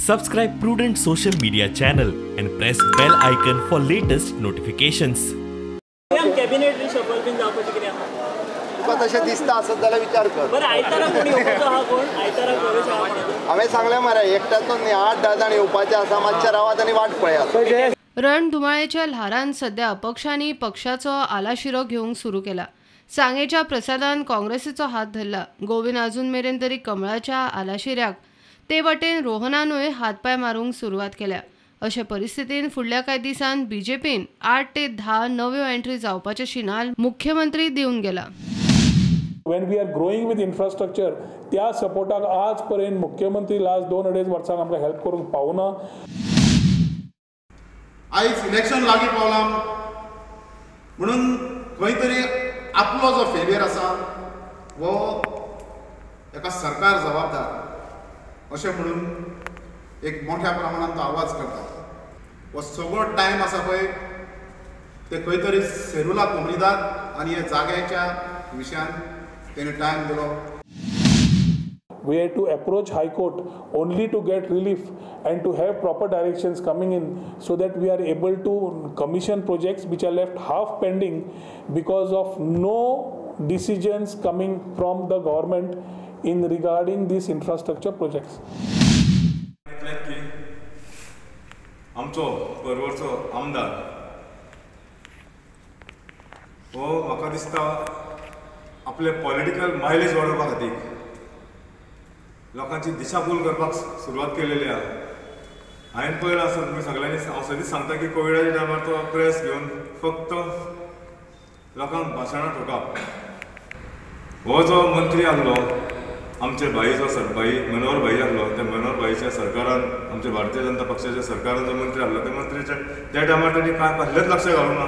Subscribe Prudent social media channel and press bell icon for latest notifications. Cabinet reshuffle बिन जावपाची कितें तुका तशें दिसता आसत जाल्यार विचार कर. बरं आयतारा कोण येवपाचो आहा कोण आयतारा प्रवेश आहा कोणाचो हांवें सांगलें मरे एकट्याचो न्ही 8-10 जाण येवपाचे आसा मातशे रावात आनी वाट पळयात. रणधुमाळेच्या ल्हारान सध्या अपक्षांनी पक्षाचो आलाशिरो घेवंक सुरू केला. सांगेच्या प्रसादान काँग्रेसीचो हात धरला. गोविंद अजून मेरेन तरी कमळाच्या आलाशिऱ्याक ते वटेन रोहनानूय हातपाय मारूंक सुरवात केल्या. अशे परिस्थितीन फुडल्या कांय दिसान बीजेपीन 8 ते 10 नव्यो एंट्री जावपाचे शिनाल मुख्यमंत्री दिवन गेला. When we are growing with infrastructure, त्या सपोर्टाक आज पर्यंत मुख्यमंत्री लास्ट 2-2.5 वर्सांक आमकां हेल्प करूंक पावना. आयज इलेक्शन लागीं पावलां म्हणून खंय तरी आपलो जो फेलियर आसा वो एका सरकार जबाबदार अशें म्हणून एक मोठ्या प्रमाणात तो आवाज करता. हो सगळो टायम आसा पळय ते खंय तरी सेरुला कोमरीदार आनी ह्या जाग्याच्या विशयान तेणे टायम दिलो. We had to approach High Court only to get relief and to have proper directions coming in so that we are able to commission projects which are left half pending because of no decisions coming from the government in regarding these infrastructure projects. आमचो परवरचो आमदार हो म्हाका दिसता आपले political mileage वाडोवपा खातीर लोकांची दिशाभूल करपाक सुरवात केलेली आहा. हांवें पळयलां आसा तुमी सगळ्यांनी हांव सदींच सांगता की कोविडाच्या टायमार तो प्रेस घेवन फक्त लोकांक भाशणां ठोकप. हो जो मंत्री आहलो आमचे भाईचो भाई मनोहर भाई आहलो त्या मनोहर भाईच्या सरकारान आमच्या भारतीय जनता पक्षाच्या सरकारान जो मंत्री आहलो त्या मंत्रीच्या त्या टायमार ताणी काय कसलेंच लक्ष घालूंक ना.